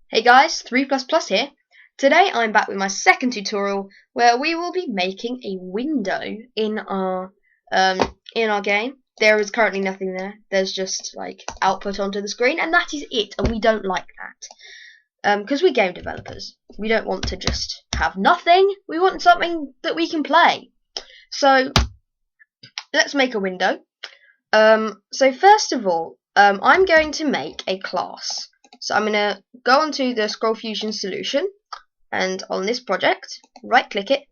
Hey guys, 3 here. Today I'm back with my second tutorial where we will be making a window in our game. There is currently nothing there. There's just like output onto the screen, and that is it, and we don't like that. Because we're game developers. We don't want to just have nothing. We want something that we can play. So let's make a window. So first of all, I'm going to make a class. So I'm going to go onto the ScrollFusion solution, and on this project, right click it,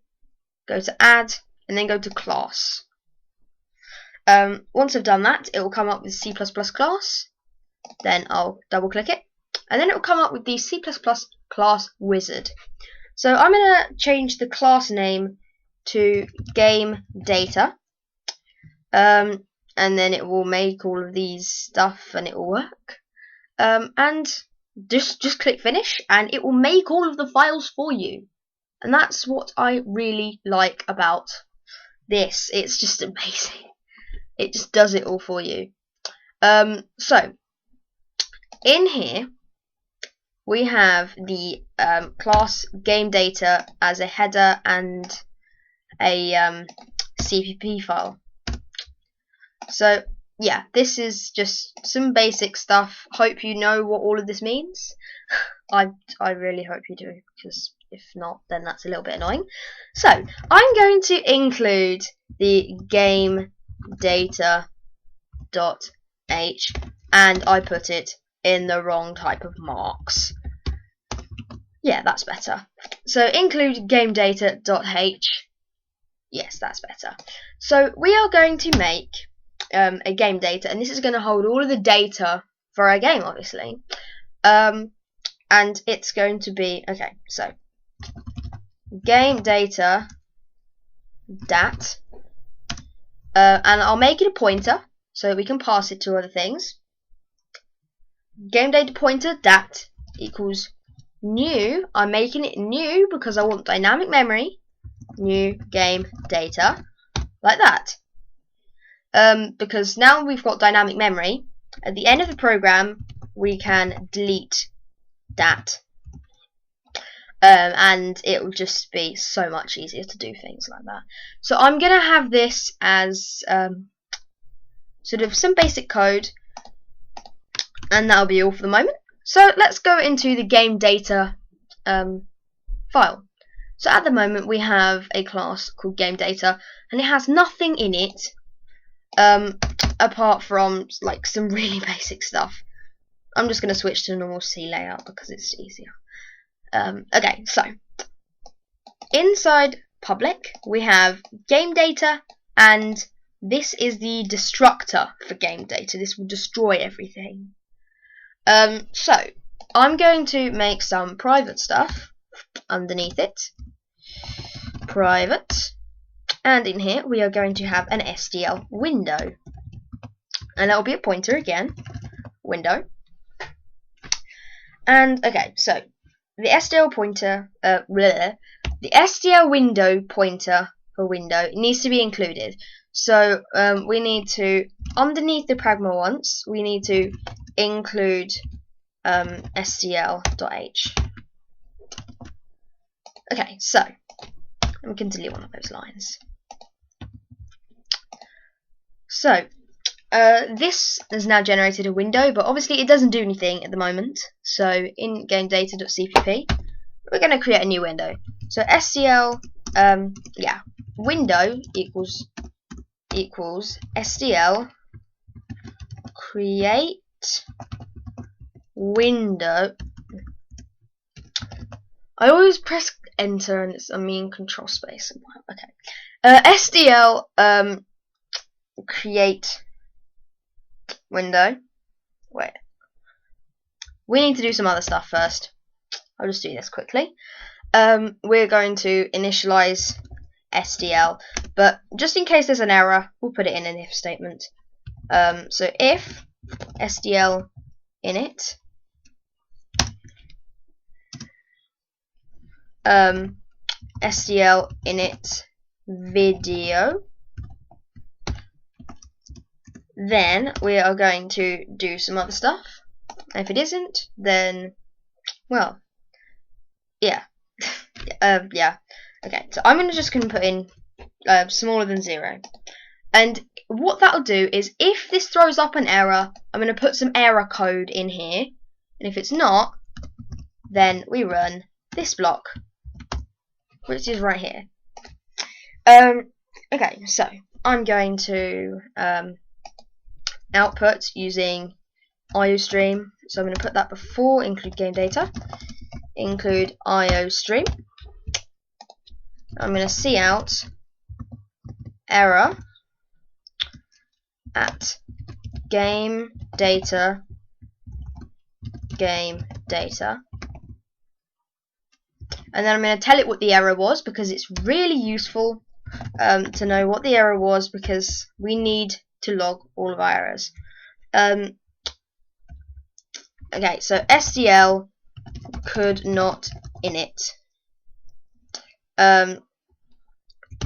go to add, and then go to class. Once I've done that, it will come up with C++ class. Then I'll double click it, and then it will come up with the C++ class wizard. So I'm going to change the class name to game data. And then it will make all of these stuff and it will work. And just click finish and it will make all of the files for you. And that's what I really like about this. It's just amazing. It just does it all for you. So in here we have the class game data as a header and a CPP file. So yeah, this is just some basic stuff. Hope you know what all of this means. I really hope you do, because if not, then that's a little bit annoying. So I'm going to include the game data.h, and I put it in the wrong type of marks. Yeah, that's better. So include game data.h. Yes, that's better. So we are going to make a game data, and this is going to hold all of the data for our game, obviously. And it's going to be, okay, so game data dat, and I'll make it a pointer so we can pass it to other things. Game data pointer dat equals new. I'm making it new because I want dynamic memory. New game data, like that. Because now we've got dynamic memory, at the end of the program we can delete that, and it will just be so much easier to do things like that. So I'm gonna have this as sort of some basic code, and that'll be all for the moment. So let's go into the game data file. So at the moment we have a class called game data, and it has nothing in it apart from like some really basic stuff. I'm just going to switch to normal C layout because it's easier. Okay, so inside public we have game data, and this is the destructor for game data. This will destroy everything. So I'm going to make some private stuff underneath it. Private. And in here we are going to have an SDL window, and that will be a pointer again, window. And okay, so the SDL pointer, the SDL window pointer for window needs to be included. So we need to, underneath the pragma once, we need to include SDL.h. Okay, so we can delete one of those lines. So this has now generated a window, but obviously it doesn't do anything at the moment. So in game data.cpp we're going to create a new window. So SDL window equals SDL create window. I always press enter and I mean control space. Okay. SDL create window. Wait, we need to do some other stuff first. I'll just do this quickly. We're going to initialize SDL, but just in case there's an error, we'll put it in an if statement. So if SDL init SDL init video, then we are going to do some other stuff. If it isn't, then well, yeah. Yeah. Okay, so I'm just going to put in smaller than 0. And what that'll do is, if this throws up an error, I'm going to put some error code in here. And if it's not, then we run this block, which is right here. Okay, so I'm going to output using IOStream. So I'm going to put that before include game data. Include IOStream. I'm going to see out error at game data. And then I'm going to tell it what the error was, because it's really useful to know what the error was, because we need to log all of our errors. Okay, so SDL could not init. And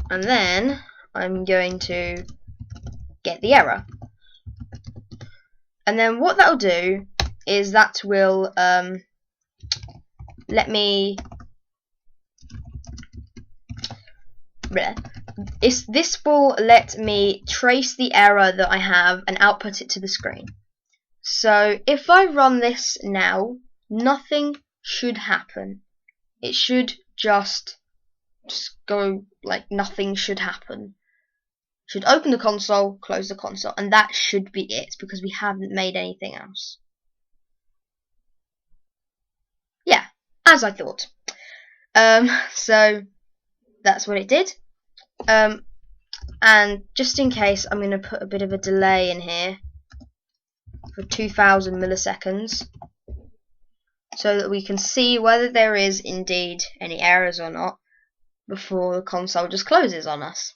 then I'm going to get the error. And then what that'll do is that will let me. This will let me trace the error that I have and output it to the screen. So if I run this now, nothing should happen. It should just go like nothing should happen. Should open the console, close the console, and that should be it, because we haven't made anything else. Yeah, as I thought. So that's what it did. And just in case, I'm going to put a bit of a delay in here for 2000 milliseconds, so that we can see whether there is indeed any errors or not before the console just closes on us.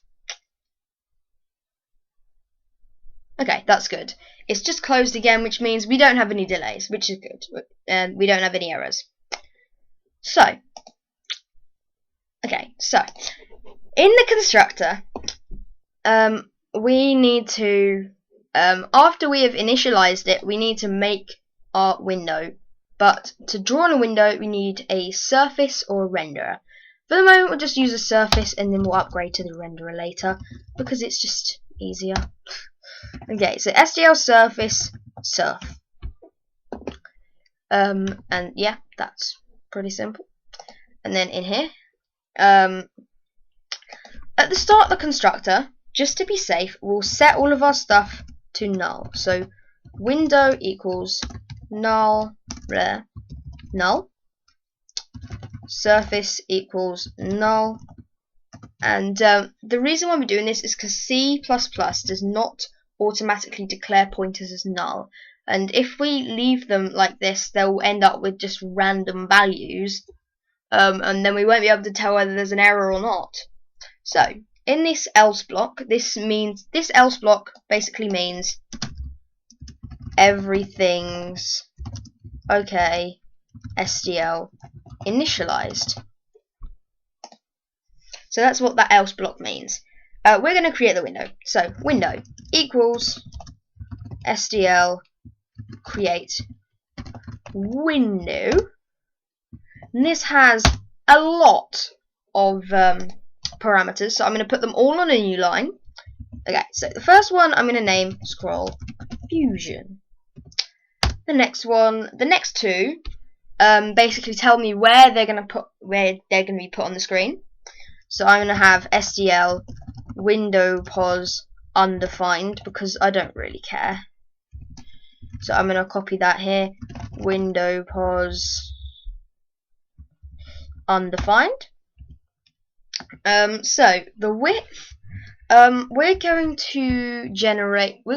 Okay, that's good. It's just closed again, which means we don't have any delays, which is good. We don't have any errors. So, okay, so in the constructor, we need to, after we have initialized it, we need to make our window. But to draw on a window, we need a surface or a renderer. For the moment, we'll just use a surface, and then we'll upgrade to the renderer later, because it's just easier. Okay, so SDL surface surf. And yeah, that's pretty simple. And then in here, at the start of the constructor, just to be safe, we'll set all of our stuff to null. So window equals null, null. Surface equals null. And the reason why we're doing this is because C++ does not automatically declare pointers as null. And if we leave them like this, they'll end up with just random values. And then we won't be able to tell whether there's an error or not. So, in this else block, this else block basically means everything's okay, SDL initialized. So that's what that else block means. We're going to create the window. So, window equals SDL create window. And this has a lot of parameters, so I'm going to put them all on a new line. Okay, so the first one I'm going to name scroll fusion. The next one, the next two, basically tell me where they're going to be put on the screen. So I'm going to have SDL window pos undefined, because I don't really care. So I'm going to copy that here, window pos undefined. So the width, we're going to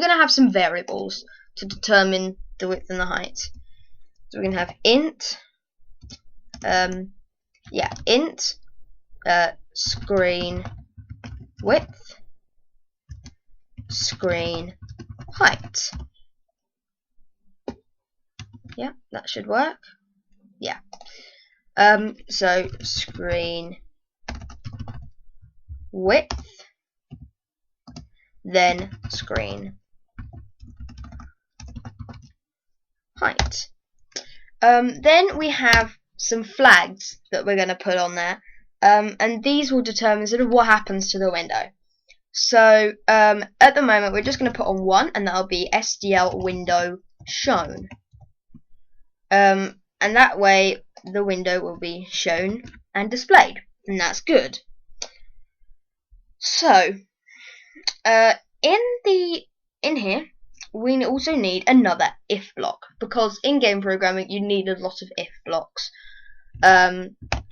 have some variables to determine the width and the height. So we're going to have int, int screen width, screen height. Yeah, that should work. Yeah. So screen width, then screen height. Then we have some flags that we're going to put on there, and these will determine sort of what happens to the window. So at the moment we're just going to put on one, and that'll be SDL window shown, and that way the window will be shown and displayed, and that's good. So in here we also need another if block, because in game programming you need a lot of if blocks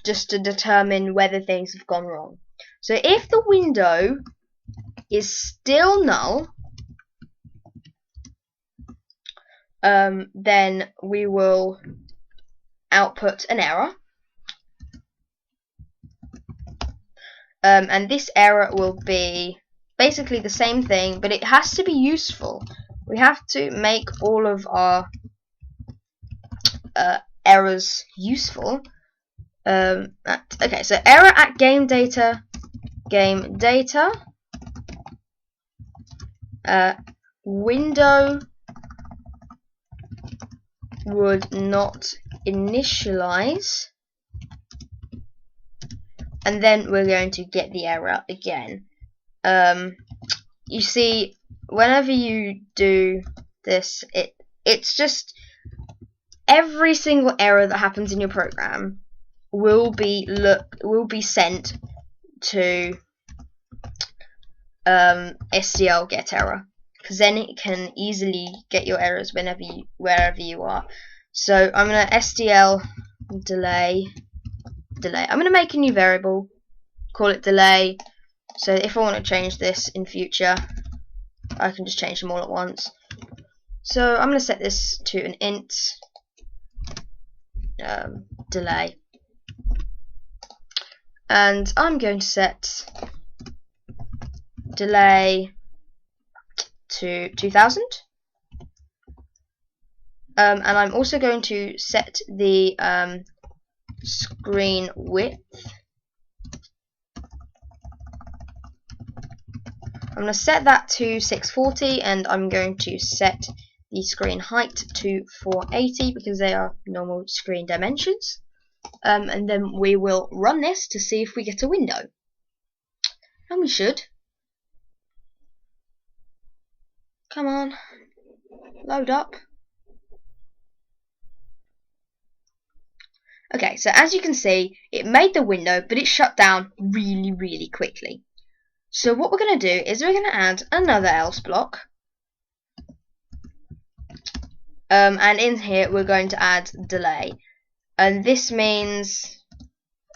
just to determine whether things have gone wrong. So if the window is still null, then we will output an error, and this error will be basically the same thing, but it has to be useful. We have to make all of our errors useful. Okay, so error at game data window would not initialize, and then we're going to get the error again. You see, whenever you do this, it's just every single error that happens in your program will be sent to SDL get error, because then it can easily get your errors wherever you are. So I'm gonna SDL delay. I'm gonna make a new variable, call it delay. So if I want to change this in future, I can just change them all at once. So I'm going to set this to an int delay, and I'm going to set delay to 2000, and I'm also going to set the screen width. I'm going to set that to 640, and I'm going to set the screen height to 480 because they are normal screen dimensions. And then we will run this to see if we get a window. And we should. Come on, load up. Okay, so as you can see, it made the window, but it shut down really, really quickly. So what we're going to do is we're going to add another else block, and in here we're going to add delay, and this means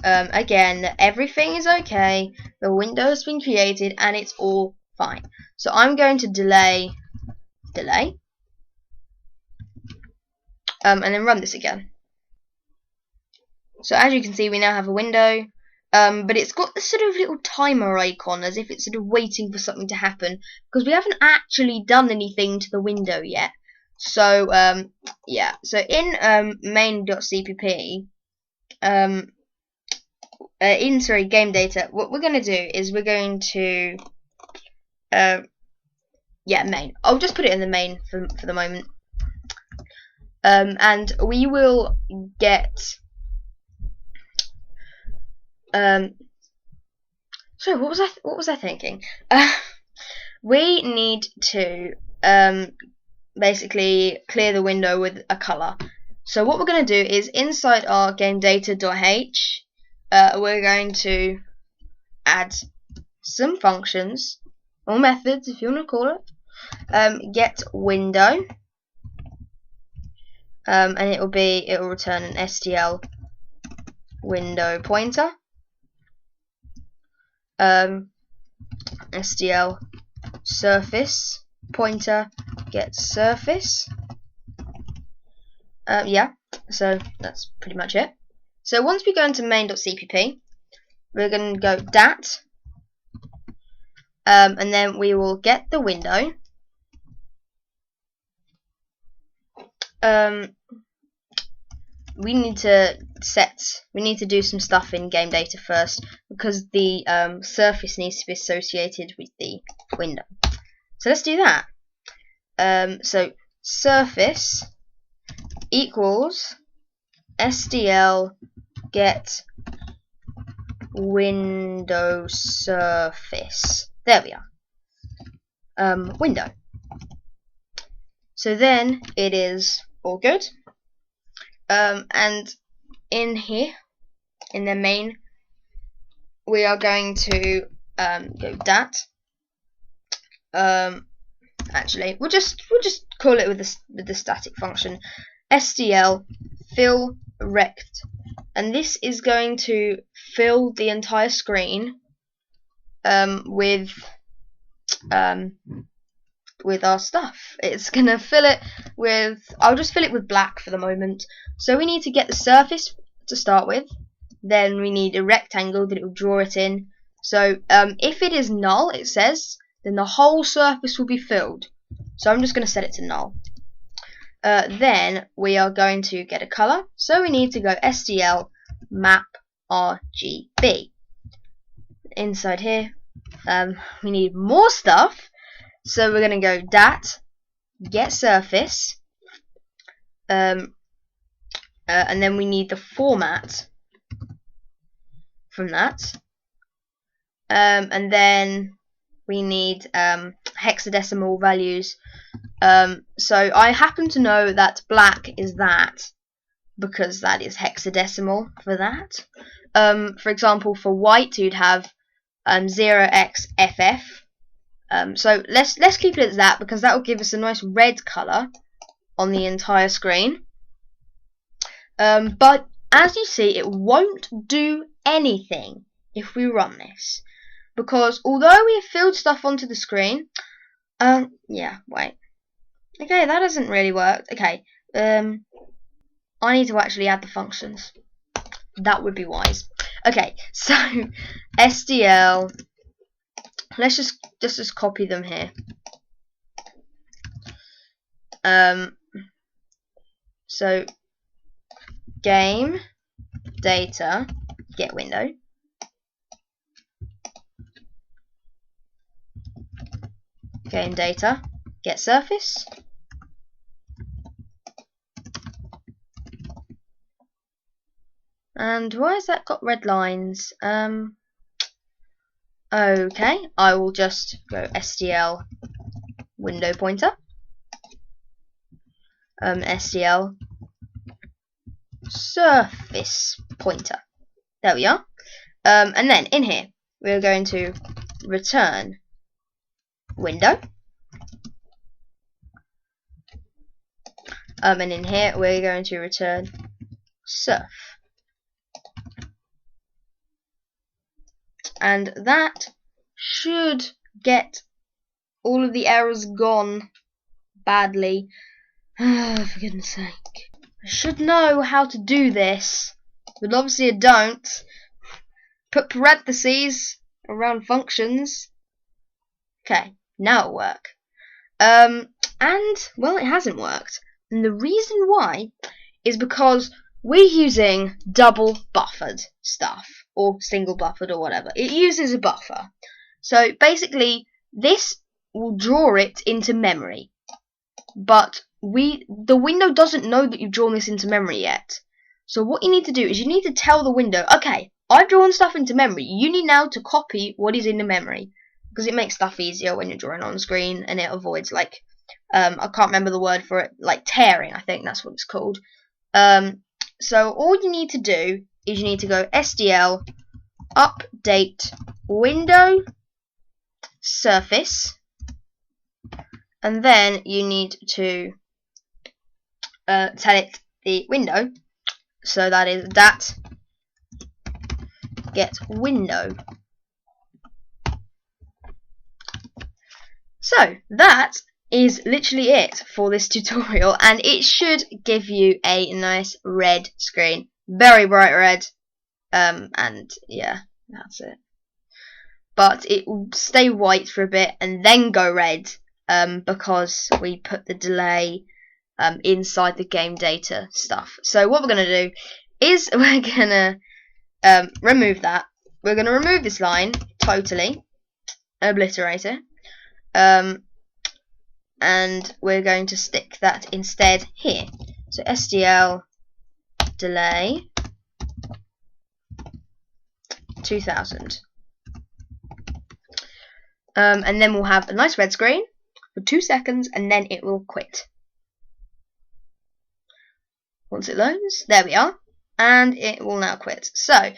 again that everything is okay, the window has been created and it's all fine. So I'm going to delay, and then run this again. So as you can see, we now have a window. But it's got this sort of little timer icon, as if it's sort of waiting for something to happen, because we haven't actually done anything to the window yet. So yeah, so in main.cpp, in game data, what we're going to do is we're going to yeah, main. I'll just put it in the main for the moment, and we will get so what was I thinking? We need to basically clear the window with a color. So what we're going to do is inside our game data.h, we're going to add some functions or methods, if you want to call it. Get window, and it will return an SDL window pointer. SDL surface pointer get surface. Yeah, so that's pretty much it. So once we go into main.cpp, we're going to go dat, and then we will get the window. We need to do some stuff in game data first, because the surface needs to be associated with the window. So let's do that. So surface equals SDL get window surface. There we are. Window. So then it is all good. And in here, in the main, we are going to go dat. Actually, we'll just call it with the static function SDL fill rect, and this is going to fill the entire screen with our stuff. It's gonna fill it with, I'll just fill it with black for the moment. So we need to get the surface to start with, then we need a rectangle that it will draw it in. So if it is null, it says, then the whole surface will be filled. So I'm just going to set it to null. Then we are going to get a color. So we need to go SDL map RGB. Inside here, we need more stuff. So we're going to go dat get surface, and then we need the format from that, and then we need hexadecimal values. So I happen to know that black is that because that is hexadecimal for that. For example, for white you'd have 0xFF. So let's keep it as that, because that will give us a nice red color on the entire screen. But as you see, it won't do anything if we run this, because although we have filled stuff onto the screen, yeah, wait, okay, that hasn't really worked. Okay, I need to actually add the functions. That would be wise. Okay, so SDL, let's just copy them here. So game data get window, game data get surface, and why has that got red lines? Okay, I will just go SDL window pointer, SDL surface pointer. There we are. And then in here we're going to return window, and in here we're going to return surf, and that should get all of the errors gone badly. For goodness sake, I should know how to do this, but obviously I don't. Put parentheses around functions. Okay, now it'll work. And well, it hasn't worked, and the reason why is because we're using double buffered stuff, or single buffered, or whatever. It uses a buffer. So basically this will draw it into memory, but the window doesn't know that you've drawn this into memory yet. So what you need to do is you need to tell the window, okay, I've drawn stuff into memory, you need now to copy what is in the memory, because it makes stuff easier when you're drawing on screen, and it avoids, like, I can't remember the word for it, like tearing, I think that's what it's called. So all you need to do is you need to go SDL update window surface, and then you need to tell it the window, so that is dat get window. So that is literally it for this tutorial, and it should give you a nice red screen, very bright red, and yeah, that's it. But it will stay white for a bit and then go red, because we put the delay inside the game data stuff. So what we're going to do is we're going to remove that. We're going to remove this line totally, obliterate it, and we're going to stick that instead here. So SDL delay 2000. And then we'll have a nice red screen for 2 seconds, and then it will quit. Once it loads, there we are, and it will now quit. So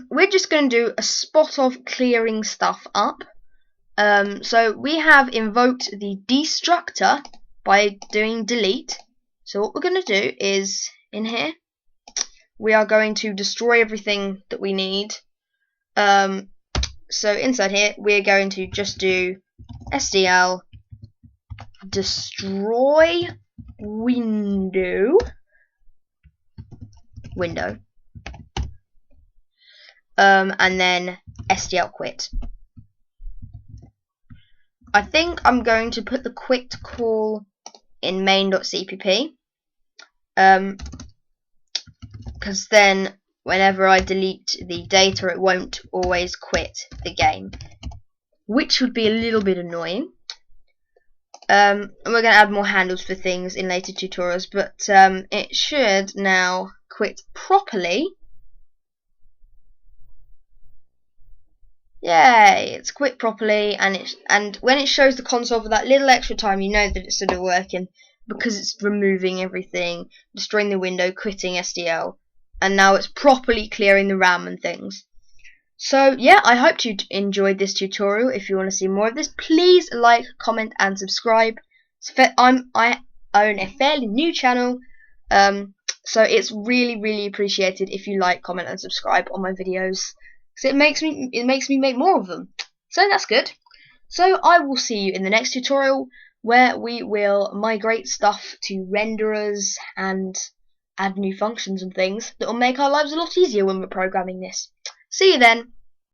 we're just going to do a spot of clearing stuff up. So we have invoked the destructor by doing delete. So what we're going to do is, in here, we are going to destroy everything that we need. So inside here, we're going to just do SDL destroy window, and then SDL quit. I think I'm going to put the quit call in main.cpp, because then whenever I delete the data, it won't always quit the game, which would be a little bit annoying. And we're going to add more handles for things in later tutorials, but it should now quit properly. Yay, it's quit properly, and when it shows the console for that little extra time, you know that it's sort of working, because it's removing everything, destroying the window, quitting SDL, and now it's properly clearing the RAM and things. So yeah, I hope you enjoyed this tutorial. If you want to see more of this, please like, comment, and subscribe. I own a fairly new channel, so it's really appreciated if you like, comment, and subscribe on my videos, because it makes me make more of them. So that's good. So I will see you in the next tutorial, where we will migrate stuff to renderers and add new functions and things that will make our lives a lot easier when we're programming this. See you then.